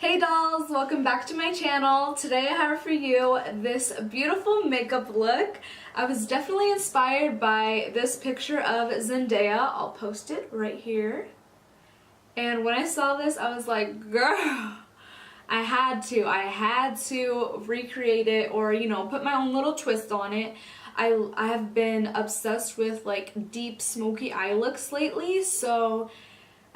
Hey dolls, welcome back to my channel. Today I have for you this beautiful makeup look. I was definitely inspired by this picture of Zendaya. I'll post it right here. And when I saw this, I was like, girl, I had to recreate it, or put my own little twist on it. I have been obsessed with like deep smoky eye looks lately, so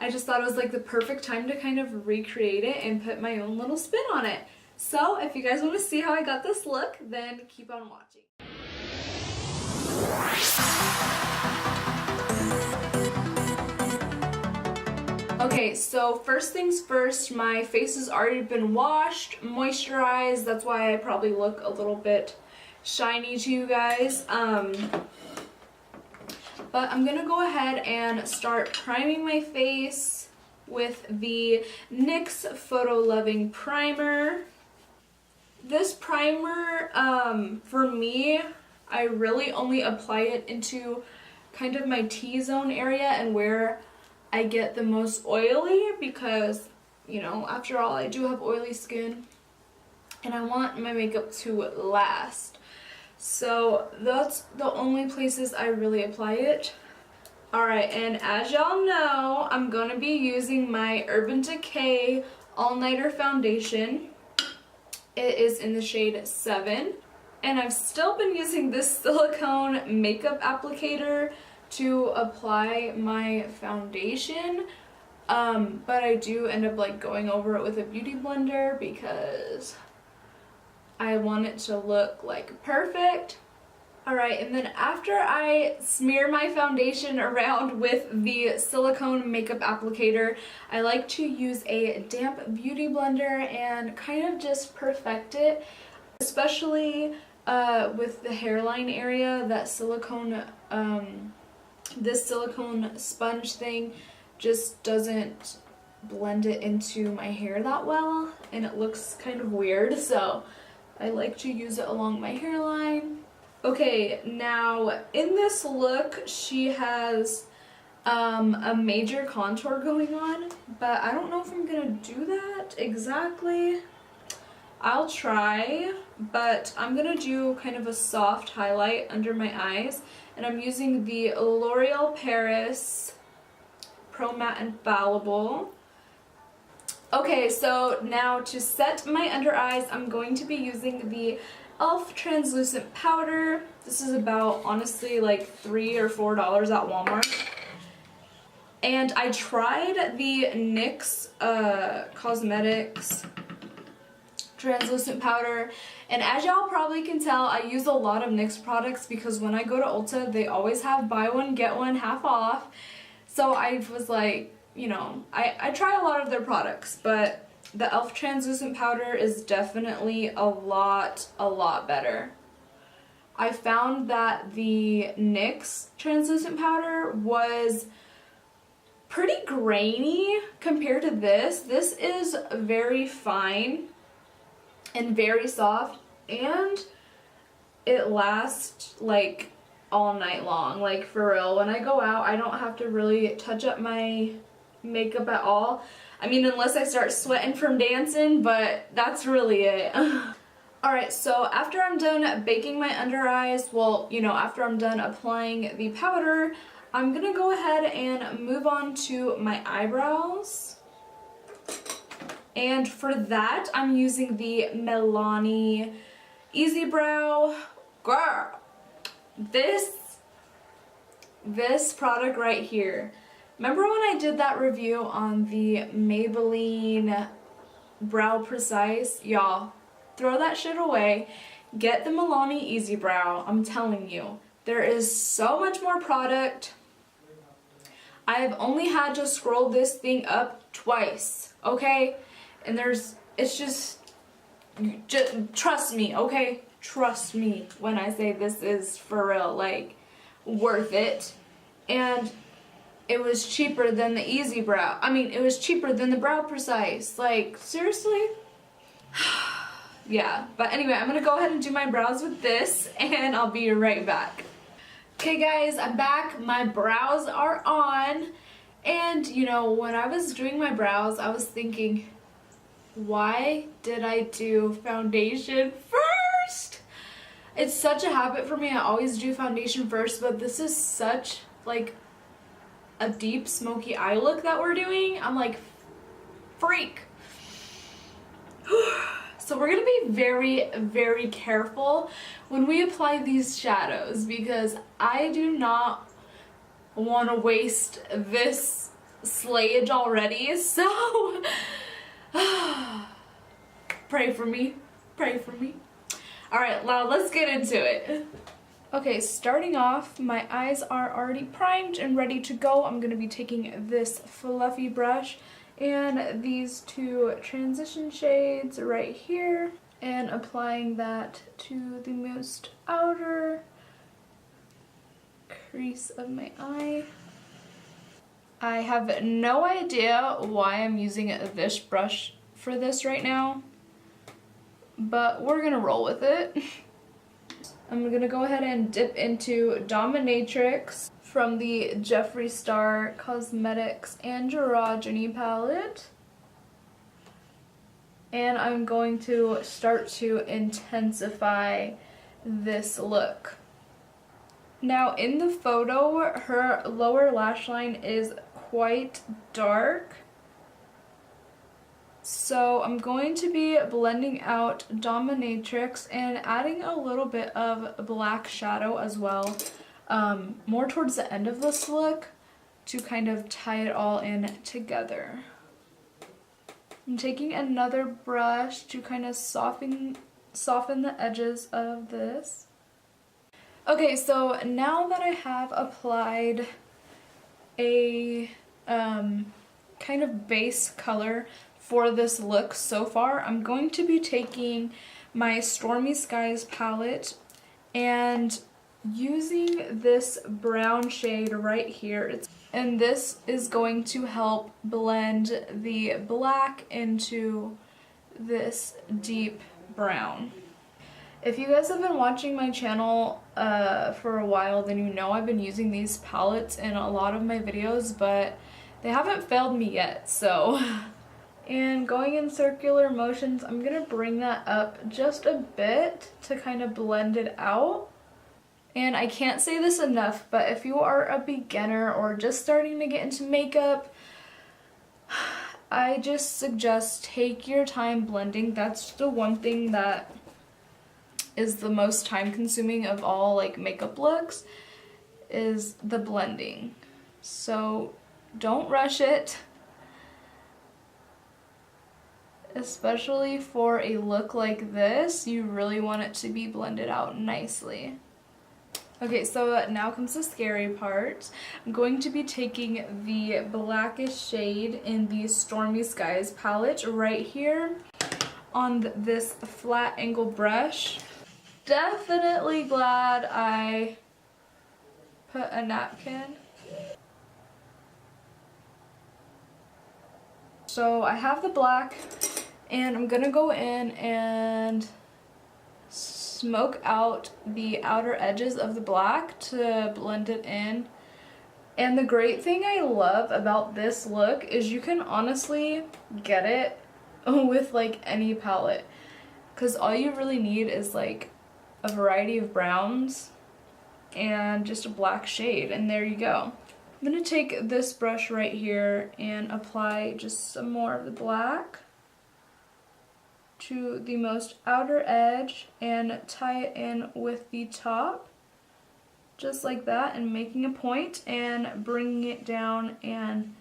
I just thought it was like the perfect time to kind of recreate it and put my own little spin on it. So if you guys want to see how I got this look, then keep on watching. Okay, so first things first, my face has already been washed, moisturized. That's why I probably look a little bit shiny to you guys. But I'm gonna go ahead and start priming my face with the NYX Photo Loving Primer. This primer, for me, I really only apply it into kind of my T-zone area and where I get the most oily because, after all, I do have oily skin and I want my makeup to last. So that's the only places I really apply it. Alright, and as y'all know, I'm going to be using my Urban Decay All Nighter Foundation. It is in the shade 7. And I've still been using this silicone makeup applicator to apply my foundation. But I do end up like going over it with a beauty blender because I want it to look like perfect. Alright, and then after I smear my foundation around with the silicone makeup applicator, I like to use a damp beauty blender and kind of just perfect it, especially with the hairline area. That silicone, this silicone sponge thing just doesn't blend it into my hair that well, and it looks kind of weird, so I like to use it along my hairline. Okay, now in this look, she has a major contour going on, but I don't know if I'm gonna do that exactly. I'll try, but I'm gonna do kind of a soft highlight under my eyes, and I'm using the L'Oreal Paris Pro Matte Infallible. Okay, so now to set my under eyes, I'm going to be using the e.l.f. translucent powder. This is about, honestly, like $3 or $4 at Walmart. And I tried the NYX Cosmetics translucent powder, and as y'all probably can tell, I use a lot of NYX products because when I go to Ulta, they always have buy one get one half off. So I was like, I try a lot of their products, but the e.l.f. translucent powder is definitely a lot better. I found that the NYX translucent powder was pretty grainy compared to this. This is very fine and very soft, and it lasts like all night long. Like, for real, when I go out, I don't have to really touch up my makeup at all. I mean, unless I start sweating from dancing, but that's really it. Alright, so after I'm done baking my under eyes, well, after I'm done applying the powder, I'm gonna go ahead and move on to my eyebrows. And for that, I'm using the Milani Easy Brow. Girl, this product right here. Remember when I did that review on the Maybelline Brow Precise? Y'all, throw that shit away. Get the Milani Easy Brow. I'm telling you, there is so much more product. I have only had to scroll this thing up twice, okay? And it's just trust me, okay? Trust me when I say this is for real, like, worth it. And it was cheaper than the Easy Brow. I mean, it was cheaper than the Brow Precise. Like, seriously? Yeah, but anyway, I'm gonna go ahead and do my brows with this, and I'll be right back. Okay guys, I'm back. My brows are on, and when I was doing my brows, I was thinking, Why did I do foundation first? It's such a habit for me. I always do foundation first, but this is such like a deep smoky eye look that we're doing. I'm like, freak. So we're gonna be very, very careful when we apply these shadows because I do not want to waste this slayage already. So pray for me. Pray for me. Alright, now let's get into it. Okay, starting off, my eyes are already primed and ready to go. I'm going to be taking this fluffy brush and these two transition shades right here and applying that to the most outer crease of my eye. I have no idea why I'm using this brush for this right now, but we're gonna roll with it. I'm gonna go ahead and dip into Dominatrix from the Jeffree Star Cosmetics Androgyny palette. And I'm going to start to intensify this look. Now in the photo, her lower lash line is quite dark. So I'm going to be blending out Dominatrix and adding a little bit of black shadow as well, more towards the end of this look to kind of tie it all in together. I'm taking another brush to kind of soften the edges of this. Okay, so now that I have applied a kind of base color for this look so far, I'm going to be taking my Stormy Skies palette and using this brown shade right here. And this is going to help blend the black into this deep brown. If you guys have been watching my channel for a while, then you know I've been using these palettes in a lot of my videos, but they haven't failed me yet, so. And going in circular motions, I'm gonna bring that up just a bit to kind of blend it out. And I can't say this enough, but if you are a beginner or just starting to get into makeup, I just suggest take your time blending. That's the one thing that is the most time consuming of all like makeup looks, is the blending. So don't rush it, especially for a look like this. You really want it to be blended out nicely. Okay, so now comes the scary part. I'm going to be taking the blackish shade in the Stormy Skies palette right here on this flat angle brush. Definitely glad I put a napkin. So I have the black and I'm gonna go in and smoke out the outer edges of the black to blend it in. And the great thing I love about this look is you can honestly get it with like any palette, because all you really need is like a variety of browns and just a black shade, and there you go. I'm gonna take this brush right here and apply just some more of the black to the most outer edge and tie it in with the top, just like that, and making a point and bringing it down and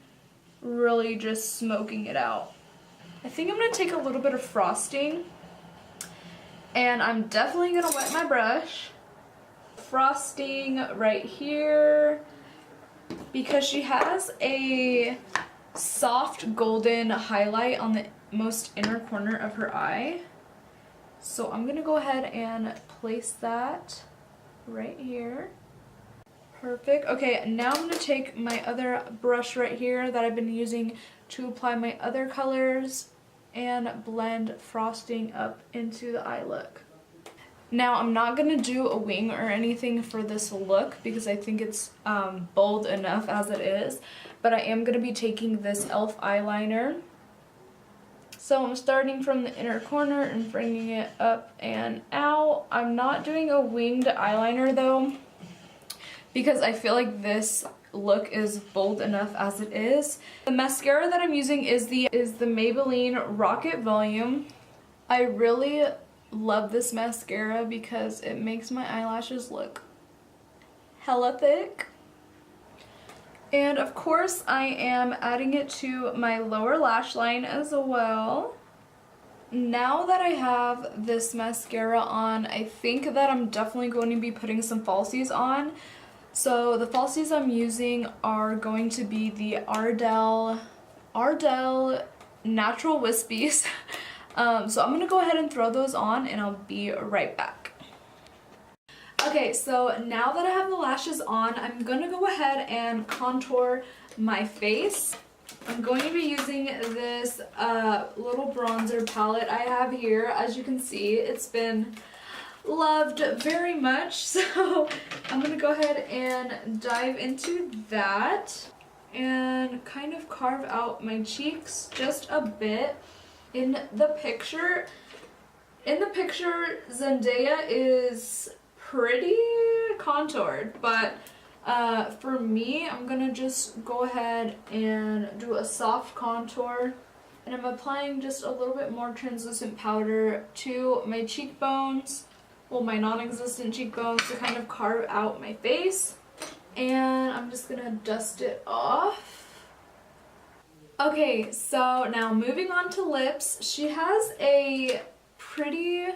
really just smoking it out. I think I'm gonna take a little bit of frosting, and I'm definitely gonna wet my brush. Frosting right here, because she has a soft golden highlight on the most inner corner of her eye. So I'm gonna go ahead and place that right here. Perfect. Okay, now I'm gonna take my other brush right here that I've been using to apply my other colors and blend frosting up into the eye look. Now I'm not gonna do a wing or anything for this look because I think it's bold enough as it is, but I am gonna be taking this e.l.f. eyeliner, So I'm starting from the inner corner and bringing it up and out. I'm not doing a winged eyeliner though, because I feel like this look is bold enough as it is. The mascara that I'm using is the Maybelline Rocket Volume. I really love this mascara because it makes my eyelashes look hella thick. And of course I am adding it to my lower lash line as well. Now that I have this mascara on, I think that I'm definitely going to be putting some falsies on. So the falsies I'm using are going to be the Ardell Natural Wispies. So I'm going to go ahead and throw those on and I'll be right back. Okay, so now that I have the lashes on, I'm going to go ahead and contour my face. I'm going to be using this little bronzer palette I have here. As you can see, it's been loved very much, so I'm gonna go ahead and dive into that and kind of carve out my cheeks just a bit. In the picture Zendaya is pretty contoured, but for me, I'm gonna just go ahead and do a soft contour, and I'm applying just a little bit more translucent powder to my cheekbones, well, my non-existent cheekbones, to kind of carve out my face. And I'm just gonna dust it off. Okay, so now moving on to lips. She has a pretty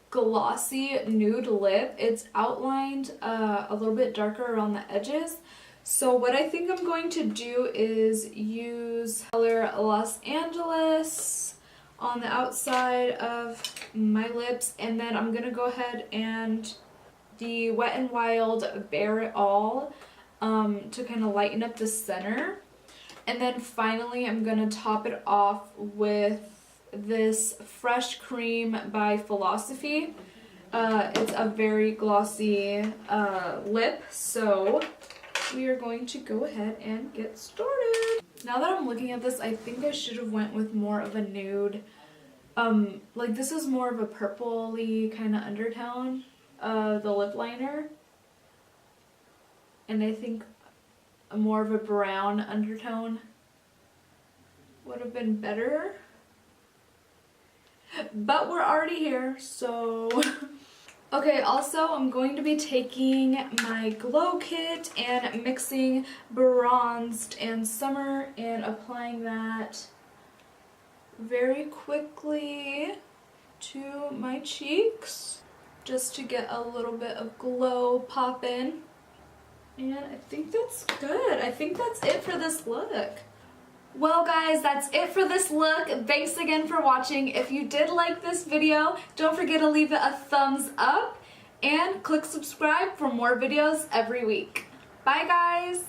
glossy nude lip. It's outlined a little bit darker around the edges. So what I think I'm going to do is use color Los Angeles on the outside of my lips, and then I'm gonna go ahead and the Wet n Wild Bare It All to kind of lighten up the center. And then finally I'm gonna top it off with this Fresh Cream by Philosophy. It's a very glossy lip, so we are going to go ahead and get started. Now that I'm looking at this, I think I should have went with more of a nude. Like this is more of a purpley kind of undertone, the lip liner. And I think more of a brown undertone would have been better. But we're already here, so... Okay, also I'm going to be taking my glow kit and mixing Bronzed and Summer and applying that very quickly to my cheeks just to get a little bit of glow poppin'. And I think that's good. I think that's it for this look. Well guys, that's it for this look. Thanks again for watching. If you did like this video, don't forget to leave it a thumbs up and click subscribe for more videos every week. Bye guys!